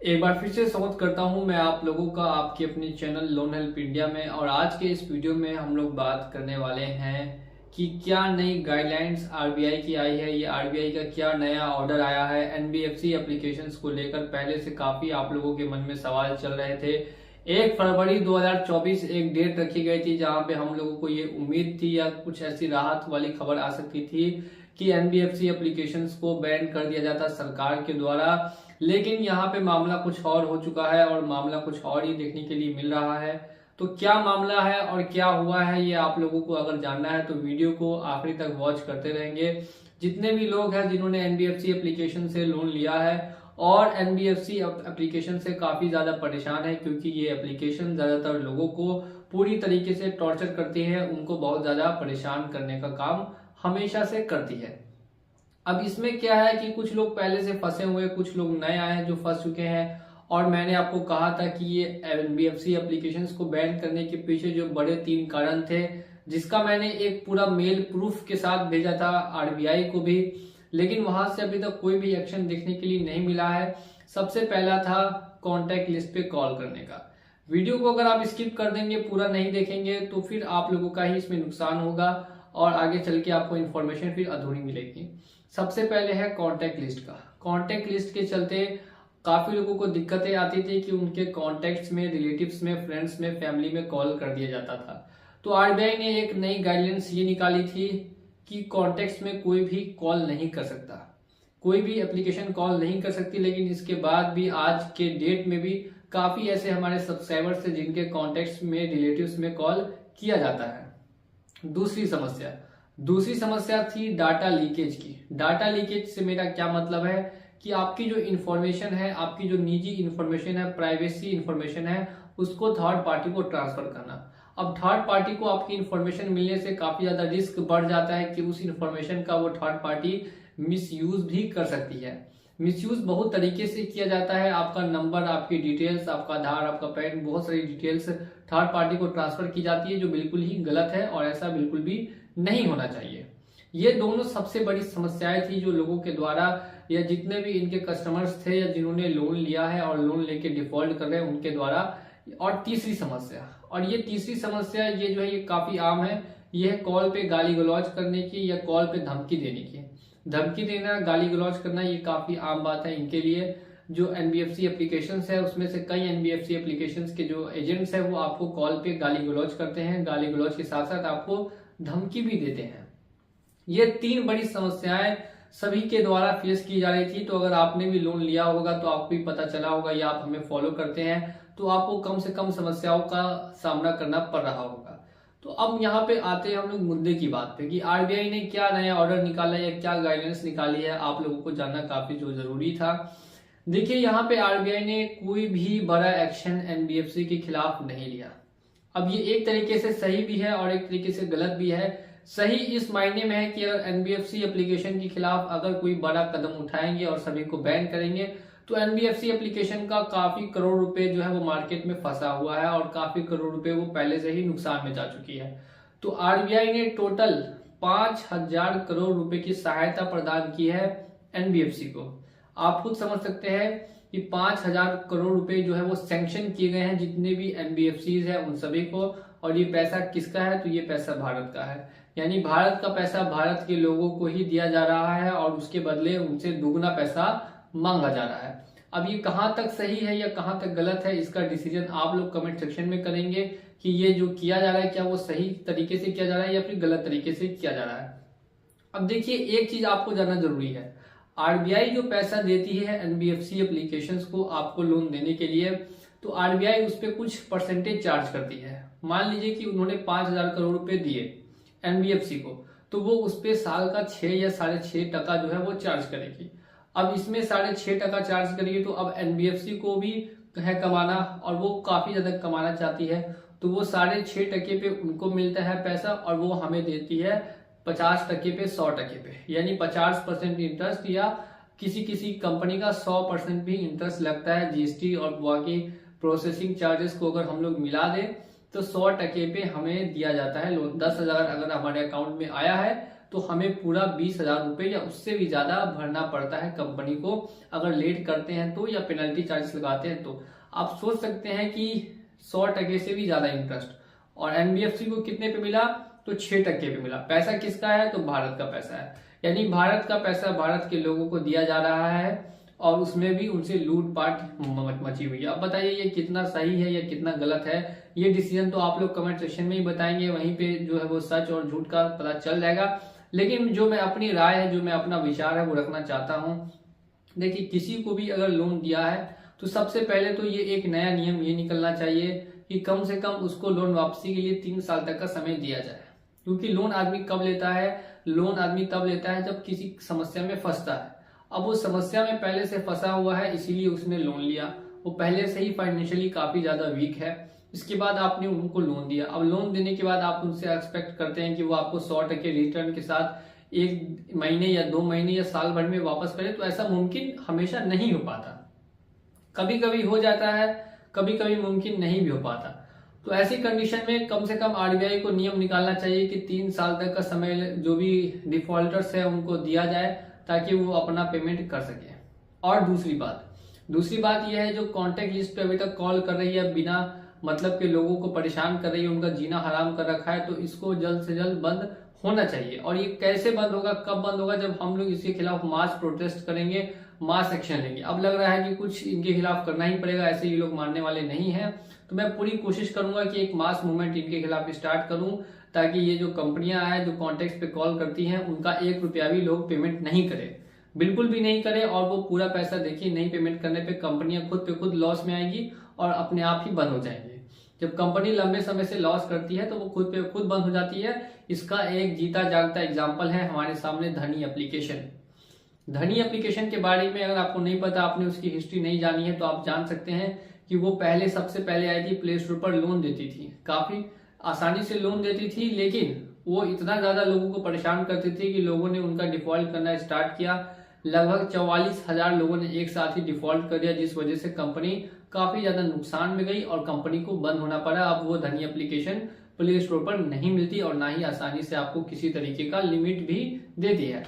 एक बार फिर से स्वागत करता हूं मैं आप लोगों का आपके अपने चैनल लोन हेल्प इंडिया में। और आज के इस वीडियो में हम लोग बात करने वाले हैं कि क्या नई गाइडलाइंस आरबीआई की आई है, ये आरबीआई का क्या नया ऑर्डर आया है एनबीएफसी एप्लीकेशंस को लेकर। पहले से काफी आप लोगों के मन में सवाल चल रहे थे। 1 फरवरी 2024 एक डेट रखी गई थी जहां पे हम लोगों को ये उम्मीद थी या कुछ ऐसी राहत वाली खबर आ सकती थी कि एनबीएफसी एप्लीकेशंस को बैन कर दिया जाता सरकार के द्वारा। लेकिन यहाँ पे मामला कुछ और हो चुका है और मामला कुछ और ही देखने के लिए मिल रहा है। तो क्या मामला है और क्या हुआ है ये आप लोगों को अगर जानना है तो वीडियो को आखिरी तक वॉच करते रहेंगे। जितने भी लोग हैं जिन्होंने एनबीएफसी एप्लीकेशन से लोन लिया है और एनबीएफसी एप्लीकेशन से काफी ज्यादा परेशान है, क्योंकि ये एप्लीकेशन ज्यादातर लोगों को पूरी तरीके से टॉर्चर करती है, उनको बहुत ज्यादा परेशान करने का काम हमेशा से करती है। अब इसमें क्या है कि कुछ लोग पहले से फंसे हुए, कुछ लोग नए आए हैं जो फंस चुके हैं। और मैंने आपको कहा था कि ये एनबीएफसी एप्लीकेशंस को बैन करने के पीछे जो बड़े 3 कारण थे, जिसका मैंने एक पूरा मेल प्रूफ के साथ भेजा था आरबीआई को भी, लेकिन वहां से अभी तक कोई भी एक्शन देखने के लिए नहीं मिला है। सबसे पहला था कॉन्टैक्ट लिस्ट पे कॉल करने का। वीडियो को अगर आप स्किप कर देंगे, पूरा नहीं देखेंगे, तो फिर आप लोगों का ही इसमें नुकसान होगा और आगे चल के आपको इन्फॉर्मेशन फिर अधूरी मिलेगी। सबसे पहले है कॉन्टैक्ट लिस्ट का। कॉन्टैक्ट लिस्ट के चलते काफी लोगों को दिक्कतें आती थी कि उनके कॉन्टैक्ट्स में, रिलेटिव्स में, फ्रेंड्स में, फैमिली में कॉल कर दिया जाता था। तो आरबीआई ने एक नई गाइडलाइंस ये निकाली थी कि कॉन्टैक्ट्स में कोई भी कॉल नहीं कर सकता, कोई भी एप्लीकेशन कॉल नहीं कर सकती। लेकिन इसके बाद भी आज के डेट में भी काफी ऐसे हमारे सब्सक्राइबर्स थे जिनके कॉन्टैक्ट्स में, रिलेटिव्स में कॉल किया जाता है। दूसरी समस्या थी डाटा लीकेज की। डाटा लीकेज से मेरा क्या मतलब है कि आपकी जो इन्फॉर्मेशन है, आपकी जो निजी इन्फॉर्मेशन है, प्राइवेसी इन्फॉर्मेशन है, उसको थर्ड पार्टी को ट्रांसफर करना। अब थर्ड पार्टी को आपकी इन्फॉर्मेशन मिलने से काफी ज्यादा रिस्क बढ़ जाता है कि उस इन्फॉर्मेशन का वो थर्ड पार्टी मिसयूज भी कर सकती है। मिसयूज बहुत तरीके से किया जाता है। आपका नंबर, आपकी डिटेल्स, आपका आधार, आपका पैन, बहुत सारी डिटेल्स थर्ड पार्टी को ट्रांसफर की जाती है, जो बिल्कुल ही गलत है और ऐसा बिल्कुल भी नहीं होना चाहिए। ये दोनों सबसे बड़ी समस्याएं थी जो लोगों के द्वारा या जितने भी इनके कस्टमर्स थे या जिन्होंने लोन लिया है और लोन लेके डिफॉल्ट कर रहे हैं उनके द्वारा। और तीसरी समस्या ये जो है ये काफी आम है, ये है कॉल पे गाली गलौज करने की या कॉल पे धमकी देने की। धमकी देना, गाली गलौज करना, ये काफी आम बात है इनके लिए। जो एनबीएफसी एप्लीकेशंस है उसमें से कई एनबीएफसी एप्लीकेशंस के जो एजेंट्स है वो आपको कॉल पे गाली गलौज करते हैं, गाली गलौज के साथ साथ आपको धमकी भी देते हैं। ये 3 बड़ी समस्याएं सभी के द्वारा फेस की जा रही थी। तो अगर आपने भी लोन लिया होगा तो आपको भी पता चला होगा या आप हमें फॉलो करते हैं तो आपको कम से कम समस्याओं का सामना करना पड़ रहा होगा। तो अब यहाँ पे आते हैं हम लोग मुद्दे की बात पे कि आरबीआई ने क्या नया ऑर्डर निकाला है या क्या गाइडेंस निकाली है, आप लोगों को जानना काफी जो जरूरी था। देखिए, यहाँ पे आरबीआई ने कोई भी बड़ा एक्शन एनबीएफसी के खिलाफ नहीं लिया। अब ये एक तरीके से सही भी है और एक तरीके से गलत भी है। सही इस मायने में है कि अगर एनबीएफसी एप्लीकेशन के खिलाफ अगर कोई बड़ा कदम उठाएंगे और सभी को बैन करेंगे तो एनबीएफसी एप्लीकेशन का काफी करोड़ रुपए जो है वो मार्केट में फंसा हुआ है और काफी करोड़ रुपए वो पहले से ही नुकसान में जा चुकी है। तो आरबीआई ने टोटल 5,000 करोड़ रुपए की सहायता प्रदान की है एनबीएफसी को। आप खुद समझ सकते हैं कि 5,000 करोड़ रुपए जो है वो सैंक्शन किए गए हैं जितने भी एनबीएफसी है उन सभी को। और ये पैसा किसका है? तो ये पैसा भारत का है, यानी भारत का पैसा भारत के लोगों को ही दिया जा रहा है और उसके बदले उनसे दुगना पैसा मांगा जा रहा है। अब ये कहां तक सही है या कहां तक गलत है, इसका डिसीजन आप लोग कमेंट सेक्शन में करेंगे कि ये जो किया जा रहा है क्या वो सही तरीके से किया जा रहा है या फिर गलत तरीके से किया जा रहा है। अब देखिए, एक चीज आपको जानना जरूरी है, आरबीआई जो पैसा देती है एनबीएफसी एप्लीकेशंस को आपको लोन देने के लिए, तो आरबीआई उस पर कुछ परसेंटेज चार्ज करती है। मान लीजिए कि उन्होंने 5,000 करोड़ रुपए दिए एनबीएफसी को, तो वो उस पर साल का 6 या 6.5% जो है वो चार्ज करेगी। अब इसमें 6.5% चार्ज करेगी तो अब एनबीएफसी को भी है कमाना और वो काफी ज्यादा कमाना चाहती है, तो वो 6.5% पे उनको मिलता है पैसा और वो हमें देती है 50% पे, 100% पे, यानी 50% इंटरेस्ट या किसी किसी कंपनी का 100% भी इंटरेस्ट लगता है। जीएसटी और बाकी प्रोसेसिंग चार्जेस को अगर हम लोग मिला दें तो 100% पे हमें दिया जाता है लोन। 10,000 अगर हमारे अकाउंट में आया है तो हमें पूरा 20,000 रुपये या उससे भी ज्यादा भरना पड़ता है कंपनी को, अगर लेट करते हैं तो, या पेनल्टी चार्जेस लगाते हैं तो। आप सोच सकते हैं कि 100% से भी ज्यादा इंटरेस्ट। और एनबीएफसी को कितने पे मिला? तो 6% पे मिला। पैसा किसका है? तो भारत का पैसा है, यानी भारत का पैसा भारत के लोगों को दिया जा रहा है और उसमें भी उनसे लूटपाट मची हुई है। अब बताइए ये कितना सही है या कितना गलत है? ये डिसीजन तो आप लोग कमेंट सेक्शन में ही बताएंगे, वहीं पे जो है वो सच और झूठ का पता चल जाएगा। लेकिन जो मैं अपनी राय है, जो मैं अपना विचार है वो रखना चाहता हूँ। देखिए, किसी को भी अगर लोन दिया है तो सबसे पहले तो ये एक नया नियम ये निकलना चाहिए कि कम से कम उसको लोन वापसी के लिए 3 साल तक का समय दिया जाए। क्योंकि लोन आदमी कब लेता है? लोन आदमी तब लेता है जब किसी समस्या में फंसता है। अब वो समस्या में पहले से फंसा हुआ है, इसीलिए उसने लोन लिया। वो पहले से ही फाइनेंशियली काफी ज्यादा वीक है, इसके बाद आपने उनको लोन दिया। अब लोन देने के बाद आप उनसे एक्सपेक्ट करते हैं कि वो आपको 100% रिटर्न के साथ 1 महीने या 2 महीने या साल भर में वापस करे, तो ऐसा मुमकिन हमेशा नहीं हो पाता। कभी कभी हो जाता है, कभी कभी मुमकिन नहीं भी हो पाता। तो ऐसी कंडीशन में कम से कम आरबीआई को नियम निकालना चाहिए कि 3 साल तक का समय जो भी डिफॉल्टर्स है उनको दिया जाए, ताकि वो अपना पेमेंट कर सके। और दूसरी बात यह है, जो कॉन्टेक्ट लिस्ट पे अभी तक कॉल कर रही है, बिना मतलब के लोगों को परेशान कर रही है, उनका जीना हराम कर रखा है, तो इसको जल्द से जल्द बंद होना चाहिए। और ये कैसे बंद होगा, कब बंद होगा? जब हम लोग इसके खिलाफ मास प्रोटेस्ट करेंगे, मास एक्शन लेंगे। अब लग रहा है कि कुछ इनके खिलाफ करना ही पड़ेगा, ऐसे ये लोग मानने वाले नहीं है। तो मैं पूरी कोशिश करूंगा कि एक मास मूवमेंट इनके खिलाफ स्टार्ट करूं, ताकि ये जो कंपनियां हैं जो कॉन्टेक्ट पे कॉल करती हैं, उनका 1 रुपया भी लोग पेमेंट नहीं करें, बिल्कुल भी नहीं करे। और वो पूरा पैसा देखिए, नहीं पेमेंट करने पे कंपनियां खुद पे खुद लॉस में आएगी और अपने आप ही बंद हो जाएंगे। जब कंपनी लंबे समय से लॉस करती है तो वो खुद पे खुद बंद हो जाती है। इसका एक जीता जागता एग्जाम्पल है हमारे सामने धनी एप्लीकेशन। धनी एप्लीकेशन के बारे में अगर आपको नहीं पता, आपने उसकी हिस्ट्री नहीं जानी है, तो आप जान सकते हैं कि वो सबसे पहले आई थी प्ले स्टोर पर, लोन देती थी, काफी आसानी से लोन देती थी, लेकिन वो इतना ज्यादा लोगों को परेशान करती थी कि लोगों ने उनका डिफॉल्ट करना स्टार्ट किया। लगभग 44,000 लोगों ने एक साथ ही डिफॉल्ट कर दिया, जिस वजह से कंपनी काफी ज्यादा नुकसान में गई और कंपनी को बंद होना पड़ा। अब वो धनी एप्लीकेशन प्ले स्टोर पर नहीं मिलती और ना ही आसानी से आपको किसी तरीके का लिमिट भी देती है।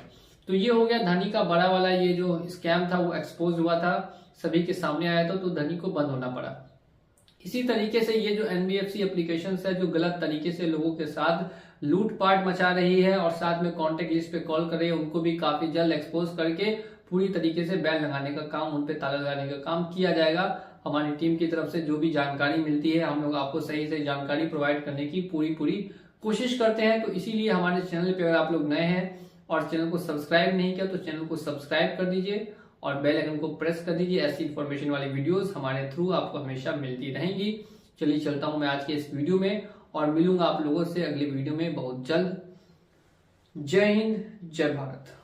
तो ये हो गया धनी का बड़ा वाला, ये जो स्कैम था वो एक्सपोज हुआ था, सभी के सामने आया था, तो धनी को बंद होना पड़ा। इसी तरीके से ये जो एनबीएफसी एप्लीकेशन है, जो गलत तरीके से लोगों के साथ लूटपाट मचा रही है और साथ में कॉन्टेक्ट लिस्ट पे कॉल कर रही है, उनको भी काफी जल्द एक्सपोज करके पूरी तरीके से बैन लगाने का काम, उन पे ताला लगाने का काम किया जाएगा। हमारी टीम की तरफ से जो भी जानकारी मिलती है, हम लोग आपको सही से जानकारी प्रोवाइड करने की पूरी कोशिश करते हैं। तो इसीलिए हमारे चैनल पे अगर आप लोग नए हैं और चैनल को सब्सक्राइब नहीं किया, तो चैनल को सब्सक्राइब कर दीजिए और बेल आइकन को प्रेस कर दीजिए। ऐसी इन्फॉर्मेशन वाली वीडियोस हमारे थ्रू आपको हमेशा मिलती रहेंगी। चलिए चलता हूं मैं आज के इस वीडियो में और मिलूंगा आप लोगों से अगली वीडियो में बहुत जल्द। जय हिंद, जय भारत।